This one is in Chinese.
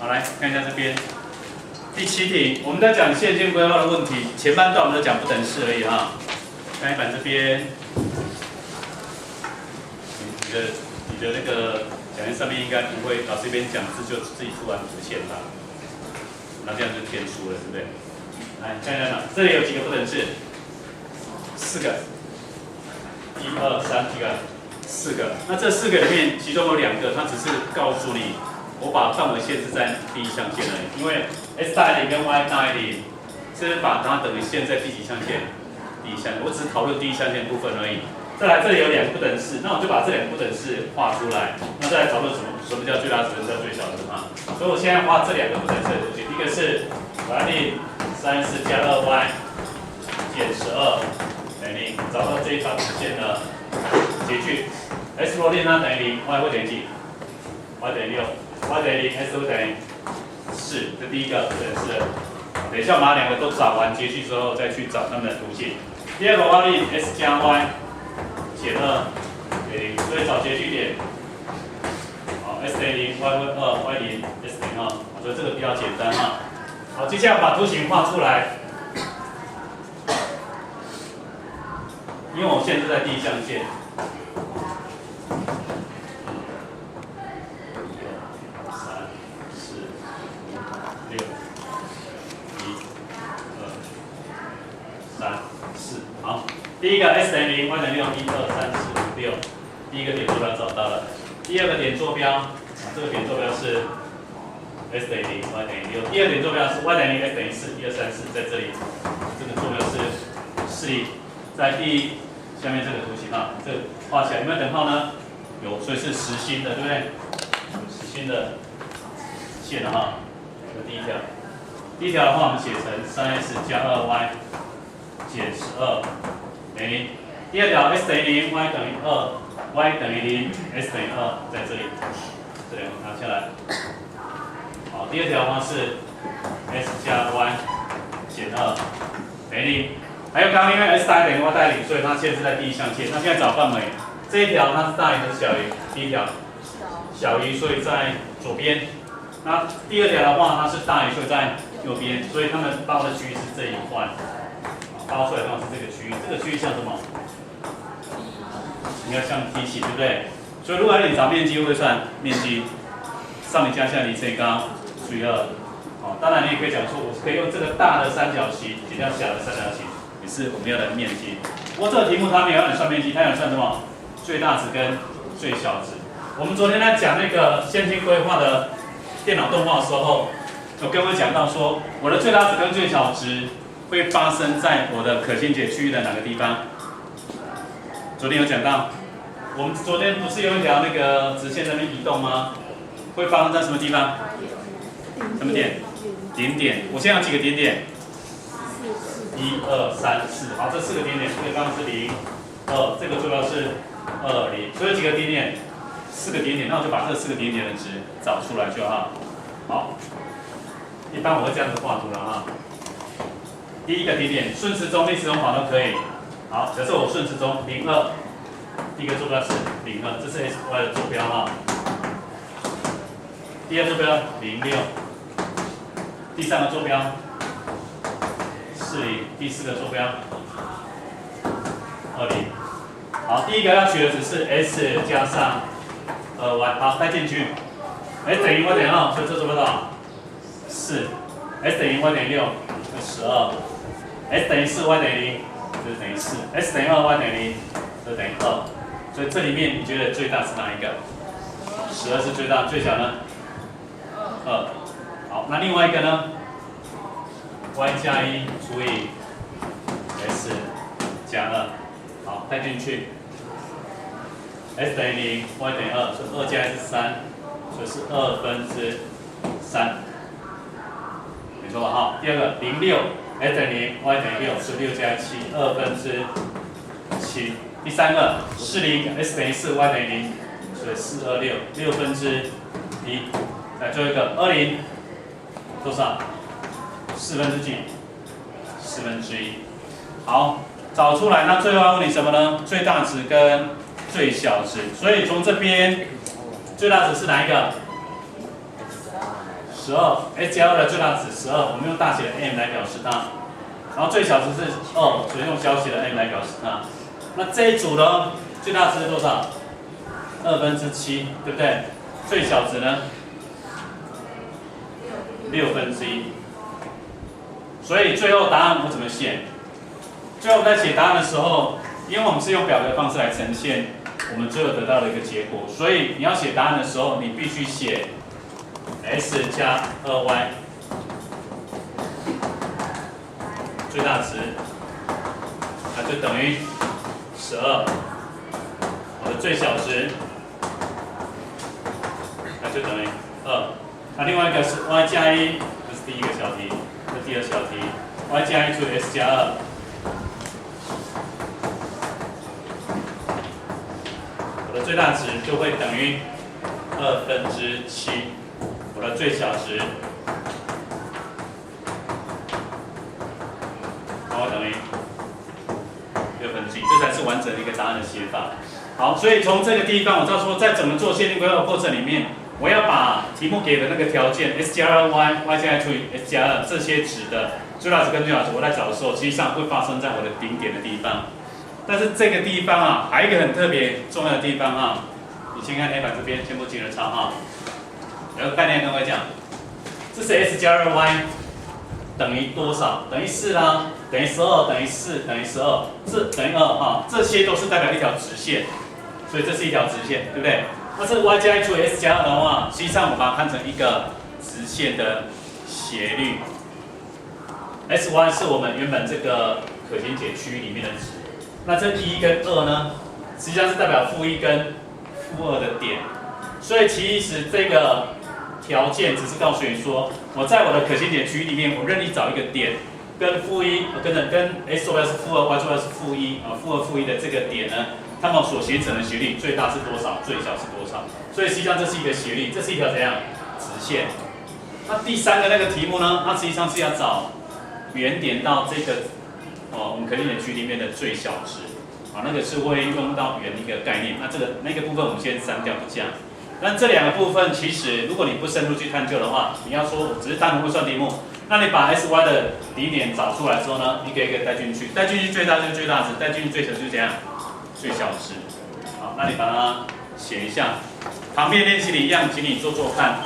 好，来看一下这边第7题，我们在讲线性规划的问题，前半段我们在讲不等式而已哈。看一版这边，你的那个讲义上面应该不会，老师这边讲字就自己突然浮现吧，那这样就填书了，对不对？来看一下，这里有几个不等式？4个，1、2、3几个？4个。那这4个里面，其中有2个，它只是告诉你。我把范围限制在第一象限而已，因为 x 大于0跟 y 大于0，是把它等于限在第几象限？第一象限，我只是讨论第一象限部分而已。再来，这里有2个不等式，那我就把这2个不等式画出来。那再来讨论什么叫最大值，什么叫最小值嘛？所以我现在画这2个不等式的图形，一个是 y 34加 2y 减12等于0，找到这一条直线的截距。x 若令它等于0 ，y 会等于几 ？y 等于6。y 等于0 ，s 会等于4，这第一个不等式。等一下，我们把2个都找完截距之后，再去找它们的图形。第二个话令 s 加 y 减2等于0，所以找截距点。好 ，s 等于0 ，y 会2 ，y 0 ，s 等于2，所以这个比较简单哈。好，接下来把图形画出来，因为我限制在第一象限。好，第一个 s 等于0 ，y 等于6 ，1、2、3、4、5、6，第一个点坐标找到了。第二个点坐标，这个点坐标是 s 等于0 ，y 等于6。第二点坐标是 y 等于0 ，x 等于4，1、2、3、4，在这里，这个坐标是4例，在下面这个图形啊，这个画起来有没有等号呢？有，所以是实心的，对不对？实心的线的哈，这是第一条。第一条的话，我们写成3s 加 2y 减12等于0。第二条 s 等于0 ，y 等于2，y 等于0 ，s 等于2，在这里，这2个拿下来。好，第二条的话是 s 加 y 减2等于0。还有刚刚因为 s 大于等于 y 大于0，所以它限制在第一象限。那现在找范围，这一条它是大于还是小于？第一条小于，所以在左边。那第二条的话，它是大于，所以在右边。所以它们包的区域是这一块。包出来的话是这个区域，这个区域像什么？应该像梯形，对不对？所以如果你找面积，会算面积上面加下离这高除以2。好，当然你也可以讲说，我可以用这个大的三角形减掉小的三角形，也是我们要的面积。不过这个题目它没有让你算面积，它要算什么？最大值跟最小值。我们昨天在讲那个线性规划的电脑动画的时候，有跟我讲到说，我的最大值跟最小值会发生在我的可信解区域的哪个地方？昨天有讲到，我们昨天不是有一条那个直线在那边移动吗？会发生在什么地方？什么点？顶点。我现在有几个顶点？1、2、3、4。好，这4个顶点，这个刚刚是0、2，这个坐标是2、0，所以有几个顶点？4个顶点，那我就把这4个顶点的值找出来就好。好，一般我会这样子画图了哈。第一个顶点，顺时钟、逆时钟跑都可以。好，假设我顺时钟0、2，第一个坐标是0、2，这是 x、y 的坐标哈。第二坐标0、6，第3个坐标4、0，第4个坐标2、0。好，第一个要取的值是 s 加上2y， 好，带进去 ，s 等于 y 等于2，所以这坐标多少？4，s 等于 y 等于6，就12。s 等于4 ，y 等于0，就是等于4。s 等于2 ，y 等于0，就等于2。所以这里面你觉得最大是哪一个？12是最大，最小呢？2。好，那另外一个呢 ？y 加1除以 s 加2。好，带进去。s 等于0 ，y 等于2，所以2加1是3，所以是3/2。没错吧？哈。第二个0、6。s 等于0 ，y 等于6，是6加7，2/7。第三个40 ，s 等于4 ，y 等于0，所以4/26，6/1。来最后一个20，多少？4分之几？1/4。好，找出来。那最后要问你什么呢？最大值跟最小值。所以从这边最大值是哪一个，S 加2的最大值12，我们用大写的 M 来表示它，然后最小值是2，所以用小写的 m 来表示它。那这一组呢，最大值是多少？7/2，对不对？最小值呢1/6。所以最后答案我怎么写？最后我们在写答案的时候，因为我们是用表格的方式来呈现我们最后得到的一个结果，所以你要写答案的时候，你必须写 s 加2y 最大值，那就等于12。我的最小值，那就等于2。那另外一个是 y 加1，这是第一个小题，这是第二小题 ，y 加1除以 s 加2。我的最大值就会等于7/2，我的最小值，然后等于7/6，这才是完整的一个答案的写法。好，所以从这个地方我知道说，在怎么做线性规划的过程里面，我要把题目给的那个条件 s 加2y、y 加1除以 s 加2这些值的最大值跟最小值，我在找的时候，实际上会发生在我的顶点的地方。但是这个地方啊，还有一个很特别重要的地方啊，你先看黑板这边，先不急着抄哈。有个概念跟我讲，这是 s 加2y 等于多少？等于4啦，等于12，等于4，等于12，这等于2哈，这些都是代表一条直线，所以这是一条直线，对不对？那这 y 加1除以 s 加2的话，实际上我把它看成一个直线的斜率。sy 是我们原本这个可行解区域里面的值。那这1跟2呢，实际上是代表-1跟-2的点，所以其实这个条件只是告诉你说，我在我的可行解区域里面，我任意找一个点，跟-1，跟 x 坐标是-2，y 坐标是-1，-2的这个点呢，它们所形成的斜率最大是多少，最小是多少？所以实际上这是一个斜率，这是一条怎样直线？那第三个那个题目呢，它实际上是要找原点到这个。我们可行解区里面的最小值，那个是会用到圆的一个概念。那那个部分我们先删掉不讲。那这两个部分其实如果你不深入去探究的话，你要说我只是单纯会算题目，那你把 sy 的底点找出来之后呢，一个一个带进去，带进去最大就是最大值，带进去最小就是怎样最小值。好，那你把它写一下，旁边练习里一样，请你做做看。